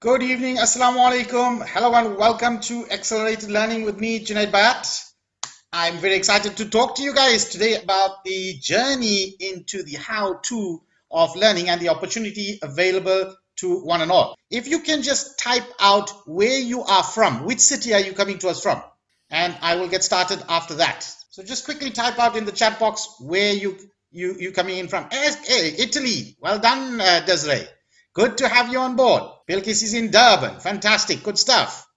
Good evening, Assalamu alaikum. Hello and welcome to Accelerated Learning with me, Junaid Bayat. I'm very excited to talk to you guys today about the journey into the how-to of learning and the opportunity available to one and all. If you can just type out where you are from, which city are you coming to us from? And I will get started after that. So just quickly type out in the chat box where you coming in from. Hey, Italy. Well done, Desiree. Good to have you on board. Bilkis is in Durban. Fantastic. Good stuff.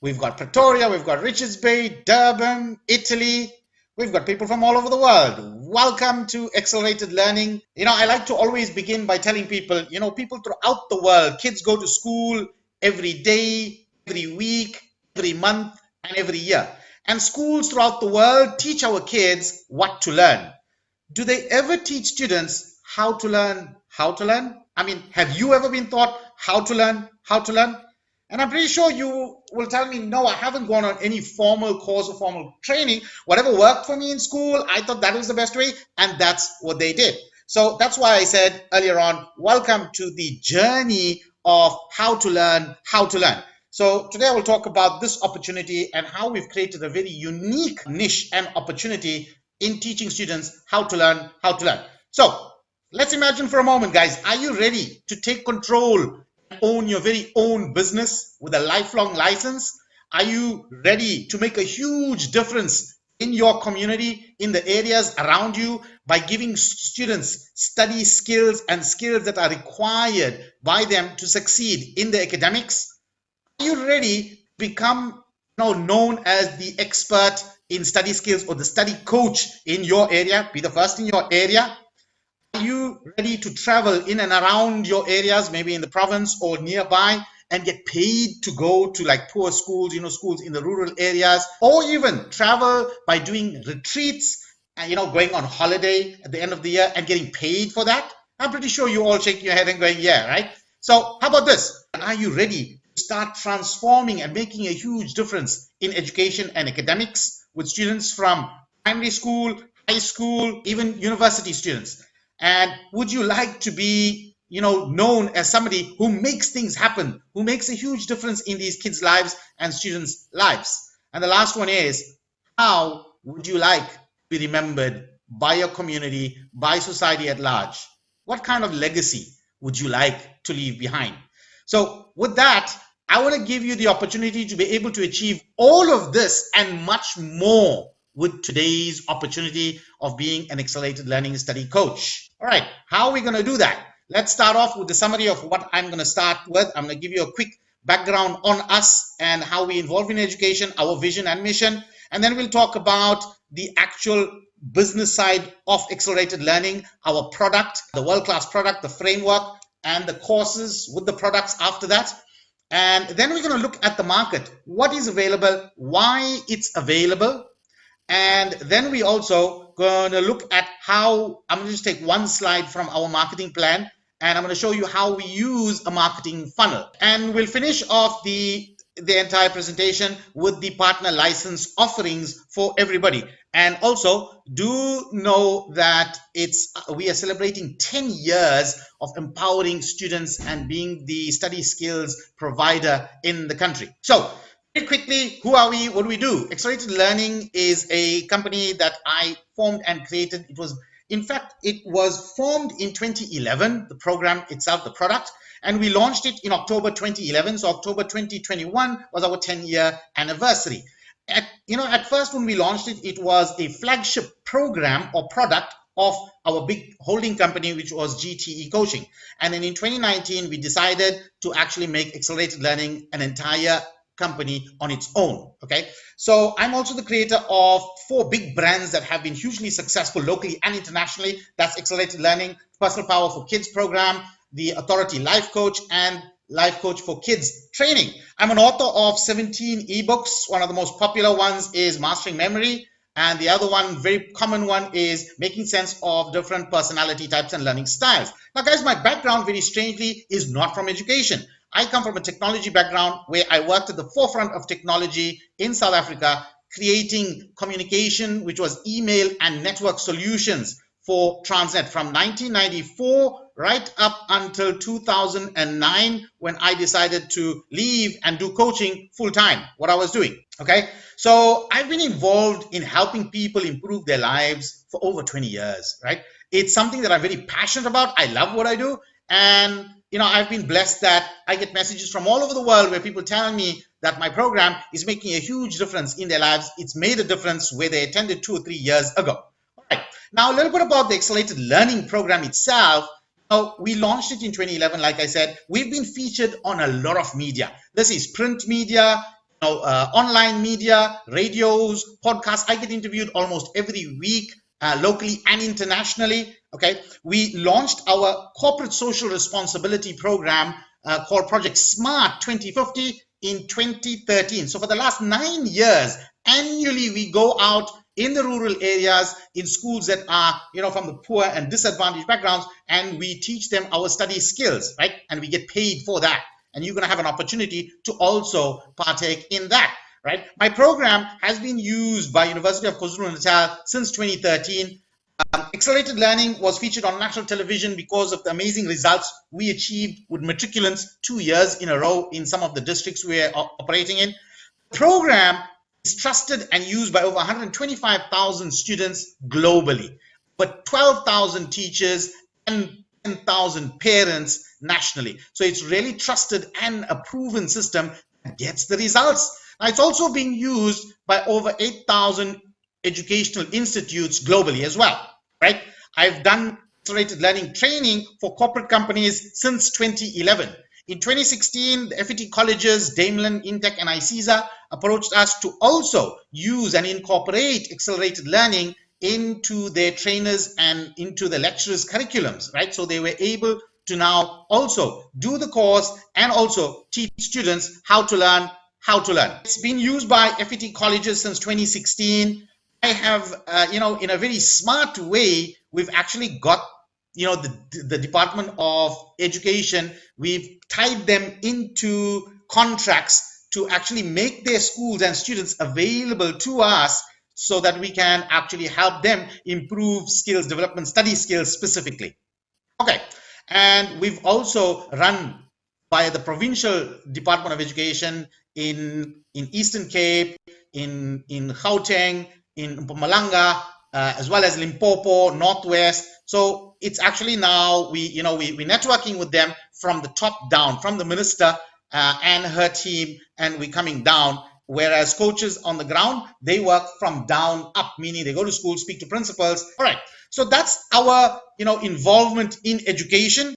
We've got Pretoria, we've got Richards Bay, Durban, Italy. We've got people from all over the world. Welcome to Accelerated Learning. I like to always begin by telling people, people throughout the world, kids go to school every day, every week, every month, and every year. And schools throughout the world teach our kids what to learn. Do they ever teach students how to learn how to learn? I mean, have you ever been taught how to learn how to learn? And I'm pretty sure you will tell me, no, I haven't gone on any formal course or formal training. Whatever worked for me in school, I thought that was the best way, and that's what they did. So that's why I said earlier on, welcome to the journey of how to learn how to learn. So today I will talk about this opportunity and how we've created a very unique niche and opportunity in teaching students how to learn how to learn. So let's imagine for a moment, guys, are you ready to take control, own your very own business with a lifelong license? Are you ready to make a huge difference in your community, in the areas around you, by giving students study skills and skills that are required by them to succeed in the academics? Are you ready to become known as the expert in study skills or the study coach in your area? Be the first in your area. Are you ready to travel in and around your areas, maybe in the province or nearby, and get paid to go to like poor schools, schools in the rural areas, or even travel by doing retreats and, going on holiday at the end of the year and getting paid for that? I'm pretty sure you all shaking your head and going, yeah, right? So how about this? Are you ready to start transforming and making a huge difference in education and academics with students from primary school, high school, even university students? And would you like to be, known as somebody who makes things happen, who makes a huge difference in these kids' lives and students' lives? And the last one is, how would you like to be remembered by your community, by society at large? What kind of legacy would you like to leave behind? So with that, I want to give you the opportunity to be able to achieve all of this and much more with today's opportunity of being an accelerated learning study coach. All right, how are we going to do that? Let's start off with the summary of what I'm going to start with. I'm going to give you a quick background on us and how we involve in education, our vision and mission. And then we'll talk about the actual business side of accelerated learning, our product, the world-class product, the framework, and the courses with the products after that. And then we're going to look at the market, what is available, why it's available. And then we also going to look at how, I'm going to just take one slide from our marketing plan, and I'm going to show you how we use a marketing funnel. And we'll finish off the entire presentation with the partner license offerings for everybody. And also do know that we are celebrating 10 years of empowering students and being the study skills provider in the country. So very quickly, who are we? What do we do? Accelerated Learning is a company that I formed and created. It was formed in 2011, the program itself, the product, and we launched it in October 2011. So October 2021 was our 10-year anniversary. At first when we launched it, it was a flagship program or product of our big holding company, which was GTE Coaching. And then in 2019, we decided to actually make Accelerated Learning an entire company on its own. Okay, so I'm also the creator of 4 big brands that have been hugely successful locally and internationally. That's Accelerated Learning, Personal Power for Kids program, the Authority Life Coach, and Life Coach for Kids training. I'm an author of 17 ebooks. One of the most popular ones is Mastering Memory, and the other one, very common one, is Making Sense of Different Personality Types and Learning Styles. Now guys, my background very strangely is not from education. I come from a technology background where I worked at the forefront of technology in South Africa, creating communication, which was email and network solutions for Transnet from 1994 right up until 2009 when I decided to leave and do coaching full time, what I was doing. Okay, so I've been involved in helping people improve their lives for over 20 years, right? It's something that I'm very passionate about. I love what I do. And, I've been blessed that I get messages from all over the world where people tell me that my program is making a huge difference in their lives. It's made a difference where they attended 2 or 3 years ago. All right. Now, a little bit about the Accelerated Learning Program itself. We launched it in 2011. Like I said, we've been featured on a lot of media. This is print media, online media, radios, podcasts. I get interviewed almost every week, locally and internationally. Okay, we launched our corporate social responsibility program called Project Smart 2050 in 2013. So for the last 9 years, annually we go out in the rural areas, in schools that are, from the poor and disadvantaged backgrounds, and we teach them our study skills, right? And we get paid for that. And you're going to have an opportunity to also partake in that, right? My program has been used by University of KwaZulu-Natal since 2013. Accelerated Learning was featured on national television because of the amazing results we achieved with matriculants 2 years in a row in some of the districts we're operating in. The program is trusted and used by over 125,000 students globally, but 12,000 teachers and 10,000 parents nationally. So it's really trusted and a proven system that gets the results. Now, it's also being used by over 8,000 educational institutes globally as well, right? I've done accelerated learning training for corporate companies since 2011. In 2016, the FET colleges, Daimler, Intech, and ICESA approached us to also use and incorporate accelerated learning into their trainers and into the lecturers' curriculums, right? So they were able to now also do the course and also teach students how to learn. It's been used by FET colleges since 2016. I have, in a very smart way, we've actually got, the Department of Education, we've tied them into contracts to actually make their schools and students available to us so that we can actually help them improve skills development, study skills specifically. Okay, and we've also run by the Provincial Department of Education in Eastern Cape, in Gauteng, in Mpumalanga, as well as Limpopo, Northwest. So it's actually now we're networking with them from the top down, from the minister and her team, and we're coming down. Whereas coaches on the ground, they work from down up, meaning they go to school, speak to principals. All right. So that's our involvement in education.